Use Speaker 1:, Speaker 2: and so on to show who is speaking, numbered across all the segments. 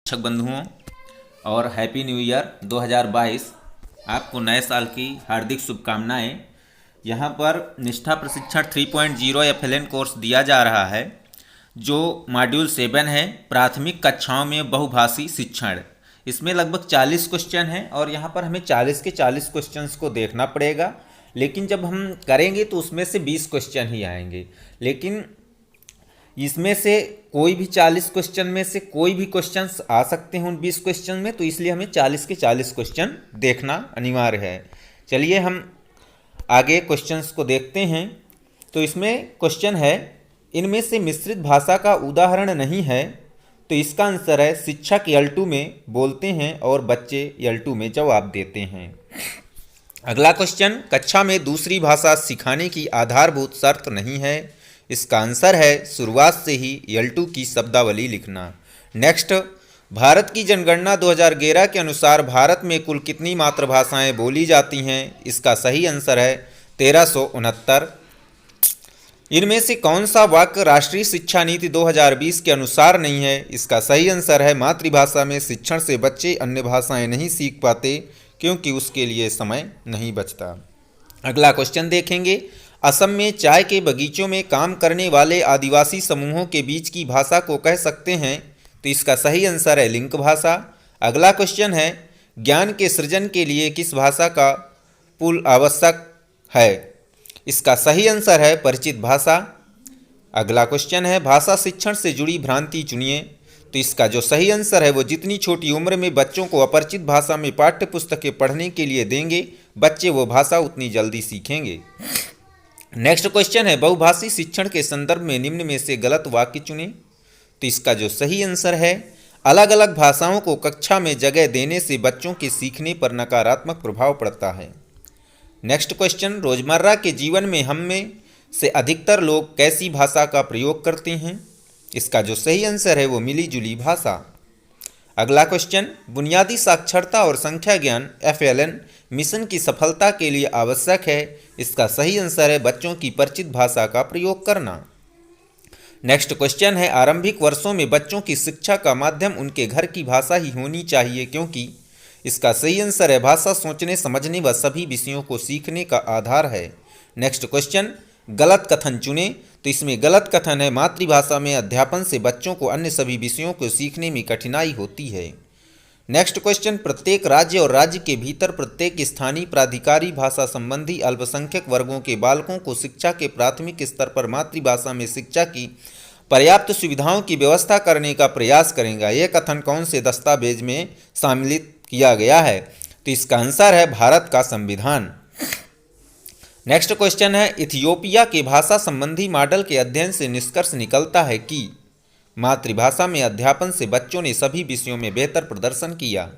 Speaker 1: शिक्षक बंधुओं और हैप्पी न्यू ईयर 2022। आपको नए साल की हार्दिक शुभकामनाएं। यहाँ पर निष्ठा प्रशिक्षण 3.0 FLN कोर्स दिया जा रहा है, जो मॉड्यूल 7 है, प्राथमिक कक्षाओं में बहुभाषी शिक्षण। इसमें लगभग 40 क्वेश्चन हैं और यहाँ पर हमें 40 के 40 क्वेश्चंस को देखना पड़ेगा। लेकिन जब हम करेंगे तो उसमें से 20 क्वेश्चन ही आएंगे। लेकिन इसमें से कोई भी 40 क्वेश्चन में से कोई भी क्वेश्चन आ सकते हैं उन 20 क्वेश्चन में, तो इसलिए हमें 40 के 40 क्वेश्चन देखना अनिवार्य है। चलिए हम आगे क्वेश्चंस को देखते हैं। तो इसमें क्वेश्चन है, इनमें से मिश्रित भाषा का उदाहरण नहीं है, तो इसका आंसर है शिक्षक L2 में बोलते हैं और बच्चे L2 में जवाब देते हैं। अगला क्वेश्चन, कक्षा में दूसरी भाषा सिखाने की आधारभूत शर्त नहीं है, इसका आंसर है शुरुआत से ही L2 की शब्दावली लिखना। नेक्स्ट, भारत की जनगणना 2011 के अनुसार भारत में कुल कितनी मातृभाषाएं बोली जाती हैं, इसका सही आंसर है 1369। इनमें से कौन सा वाक्य राष्ट्रीय शिक्षा नीति 2020 के अनुसार नहीं है, इसका सही आंसर है मातृभाषा में शिक्षण से बच्चे अन्य भाषाएं नहीं सीख पाते क्योंकि उसके लिए समय नहीं बचता। अगला क्वेश्चन देखेंगे, असम में चाय के बगीचों में काम करने वाले आदिवासी समूहों के बीच की भाषा को कह सकते हैं, तो इसका सही आंसर है लिंक भाषा। अगला क्वेश्चन है, ज्ञान के सृजन के लिए किस भाषा का पुल आवश्यक है, इसका सही आंसर है परिचित भाषा। अगला क्वेश्चन है, भाषा शिक्षण से जुड़ी भ्रांति चुनिए, तो इसका जो सही आंसर है वो जितनी छोटी उम्र में बच्चों को अपरिचित भाषा में पाठ्य पुस्तकें पढ़ने के लिए देंगे, बच्चे वो भाषा उतनी जल्दी सीखेंगे। नेक्स्ट क्वेश्चन है, बहुभाषी शिक्षण के संदर्भ में निम्न में से गलत वाक्य चुनें, तो इसका जो सही आंसर है, अलग अलग भाषाओं को कक्षा में जगह देने से बच्चों के सीखने पर नकारात्मक प्रभाव पड़ता है। नेक्स्ट क्वेश्चन, रोजमर्रा के जीवन में हम में से अधिकतर लोग कैसी भाषा का प्रयोग करते हैं, इसका जो सही आंसर है वो मिली जुली भाषा। अगला क्वेश्चन, बुनियादी साक्षरता और संख्या ज्ञान FLN मिशन की सफलता के लिए आवश्यक है, इसका सही आंसर है बच्चों की परिचित भाषा का प्रयोग करना। नेक्स्ट क्वेश्चन है, आरंभिक वर्षों में बच्चों की शिक्षा का माध्यम उनके घर की भाषा ही होनी चाहिए क्योंकि, इसका सही आंसर है भाषा सोचने समझने व सभी विषयों को सीखने का आधार है। नेक्स्ट क्वेश्चन, गलत कथन चुने, तो इसमें गलत कथन है मातृभाषा में अध्यापन से बच्चों को अन्य सभी विषयों को सीखने में कठिनाई होती है। नेक्स्ट क्वेश्चन, प्रत्येक राज्य और राज्य के भीतर प्रत्येक स्थानीय प्राधिकारी भाषा संबंधी अल्पसंख्यक वर्गों के बालकों को शिक्षा के प्राथमिक स्तर पर मातृभाषा में शिक्षा की पर्याप्त सुविधाओं की व्यवस्था करने का प्रयास करेगा। यह कथन कौन से दस्तावेज में सम्मिलित किया गया है, तो इसका आंसर है भारत का संविधान। नेक्स्ट क्वेश्चन है, इथियोपिया के भाषा संबंधी मॉडल के अध्ययन से निष्कर्ष निकलता है कि मातृभाषा में अध्यापन से बच्चों ने सभी विषयों में बेहतर प्रदर्शन किया।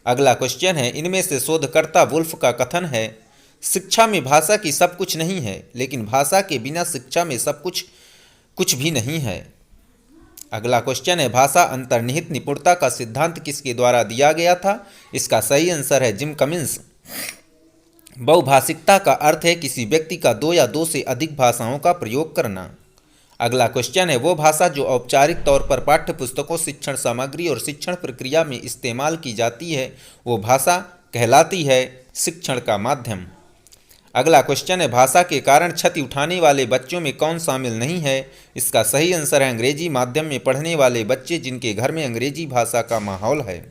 Speaker 1: अगला क्वेश्चन है, इनमें से शोधकर्ता वुल्फ का कथन है, शिक्षा में भाषा की सब कुछ नहीं है, लेकिन भाषा के बिना शिक्षा में सब कुछ भी नहीं है। अगला क्वेश्चन है, भाषा अंतर्निहित निपुणता का सिद्धांत किसके द्वारा दिया गया था, इसका सही आंसर है जिम कमिंस। बहुभाषिकता का अर्थ है किसी व्यक्ति का दो या दो से अधिक भाषाओं का प्रयोग करना। अगला क्वेश्चन है, वो भाषा जो औपचारिक तौर पर पाठ्य पुस्तकों, शिक्षण सामग्री और शिक्षण प्रक्रिया में इस्तेमाल की जाती है, वो भाषा कहलाती है शिक्षण का माध्यम। अगला क्वेश्चन है, भाषा के कारण क्षति उठाने वाले बच्चों में कौन शामिल नहीं है, इसका सही आंसर है अंग्रेजी माध्यम में पढ़ने वाले बच्चे जिनके घर में अंग्रेजी भाषा का माहौल है।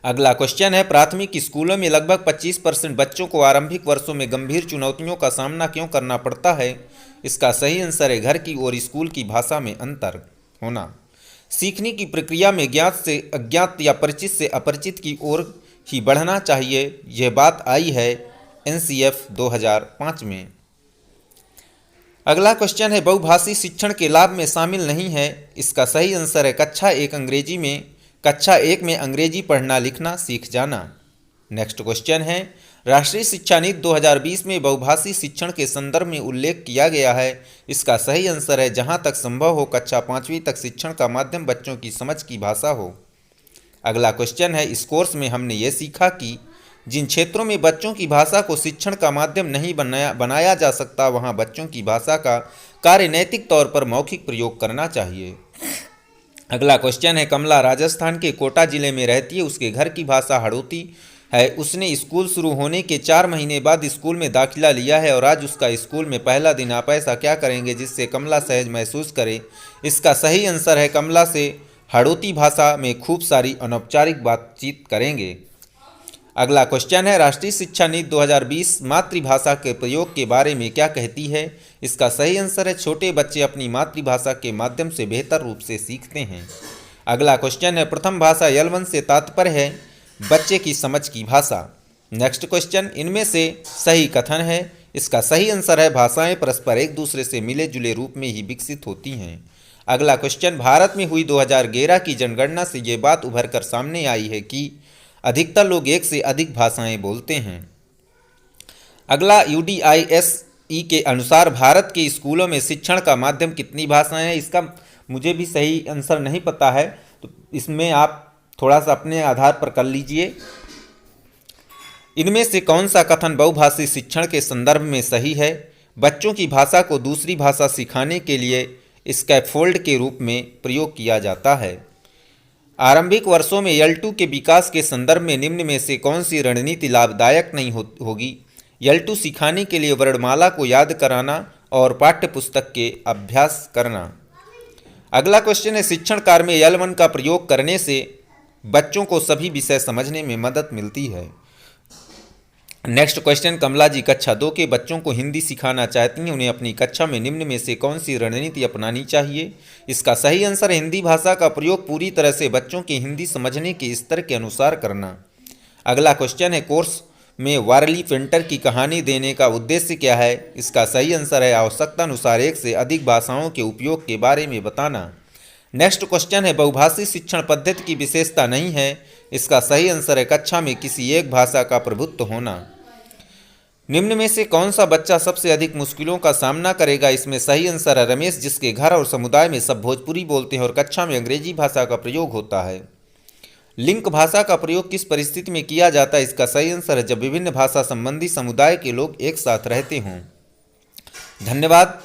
Speaker 1: अगला क्वेश्चन है, प्राथमिक स्कूलों में लगभग 25% बच्चों को आरंभिक वर्षों में गंभीर चुनौतियों का सामना क्यों करना पड़ता है, इसका सही आंसर है घर की और स्कूल की भाषा में अंतर होना। सीखने की प्रक्रिया में ज्ञात से अज्ञात या परिचित से अपरिचित की ओर ही बढ़ना चाहिए, यह बात आई है NCF 2005 में। अगला क्वेश्चन है, बहुभाषी शिक्षण के लाभ में शामिल नहीं है, इसका सही आंसर है कक्षा 1 में अंग्रेजी पढ़ना लिखना सीख जाना। नेक्स्ट क्वेश्चन है, राष्ट्रीय शिक्षा नीति 2020 में बहुभाषी शिक्षण के संदर्भ में उल्लेख किया गया है, इसका सही आंसर है जहां तक संभव हो कक्षा 5वीं तक शिक्षण का माध्यम बच्चों की समझ की भाषा हो। अगला क्वेश्चन है, इस कोर्स में हमने ये सीखा कि जिन क्षेत्रों में बच्चों की भाषा को शिक्षण का माध्यम नहीं बनाया जा सकता, वहां बच्चों की भाषा का कार्य नैतिक तौर पर मौखिक प्रयोग करना चाहिए। अगला क्वेश्चन है, कमला राजस्थान के कोटा जिले में रहती है, उसके घर की भाषा हड़ौती है। उसने स्कूल शुरू होने के 4 महीने बाद स्कूल में दाखिला लिया है और आज उसका स्कूल में पहला दिन। आप ऐसा क्या करेंगे जिससे कमला सहज महसूस करे? इसका सही आंसर है, कमला से हड़ौती भाषा में खूब सारी अनौपचारिक बातचीत करेंगे। अगला क्वेश्चन है, राष्ट्रीय शिक्षा नीति 2020 मातृभाषा के प्रयोग के बारे में क्या कहती है? इसका सही आंसर है, छोटे बच्चे अपनी मातृभाषा के माध्यम से बेहतर रूप से सीखते हैं। अगला क्वेश्चन है, प्रथम भाषा यलवन से तात्पर्य है बच्चे की समझ की भाषा। नेक्स्ट क्वेश्चन, इनमें से सही कथन है? इसका सही आंसर है, भाषाएं परस्पर एक दूसरे से मिले जुले रूप में ही विकसित होती हैं। अगला क्वेश्चन, भारत में हुई 2011 की जनगणना से ये बात उभर कर सामने आई है कि अधिकतर लोग एक से अधिक भाषाएं बोलते हैं। अगला, UDISE के अनुसार भारत के स्कूलों में शिक्षण का माध्यम कितनी भाषाएं हैं? इसका मुझे भी सही आंसर नहीं पता है, तो इसमें आप थोड़ा सा अपने आधार पर कर लीजिए। इनमें से कौन सा कथन बहुभाषी शिक्षण के संदर्भ में सही है? बच्चों की भाषा को दूसरी भाषा सिखाने के लिए स्कैफोल्ड के रूप में प्रयोग किया जाता है। आरंभिक वर्षों में L2 के विकास के संदर्भ में निम्न में से कौन सी रणनीति लाभदायक नहीं होगी? L2 सिखाने के लिए वर्णमाला को याद कराना और पाठ्य पुस्तक के अभ्यास करना। अगला क्वेश्चन है, शिक्षण कार्य में L1 का प्रयोग करने से बच्चों को सभी विषय समझने में मदद मिलती है। नेक्स्ट क्वेश्चन, कमला जी कक्षा 2 के बच्चों को हिंदी सिखाना चाहती हैं, उन्हें अपनी कक्षा में निम्न में से कौन सी रणनीति अपनानी चाहिए? इसका सही आंसर है, हिंदी भाषा का प्रयोग पूरी तरह से बच्चों के हिंदी समझने के स्तर के अनुसार करना। अगला क्वेश्चन है, कोर्स में वारली फिंटर की कहानी देने का उद्देश्य क्या है? इसका सही आंसर है, आवश्यकता अनुसार एक से अधिक भाषाओं के उपयोग के बारे में बताना। नेक्स्ट क्वेश्चन है, बहुभाषी शिक्षण पद्धति की विशेषता नहीं है। इसका सही आंसर है, कक्षा में किसी एक भाषा का प्रभुत्व होना। निम्न में से कौन सा बच्चा सबसे अधिक मुश्किलों का सामना करेगा? इसमें सही आंसर है, रमेश, जिसके घर और समुदाय में सब भोजपुरी बोलते हैं और कक्षा में अंग्रेजी भाषा का प्रयोग होता है। लिंक भाषा का प्रयोग किस परिस्थिति में किया जाता है? इसका सही आंसर है, जब विभिन्न भाषा संबंधी समुदाय के लोग एक साथ रहते हों। धन्यवाद।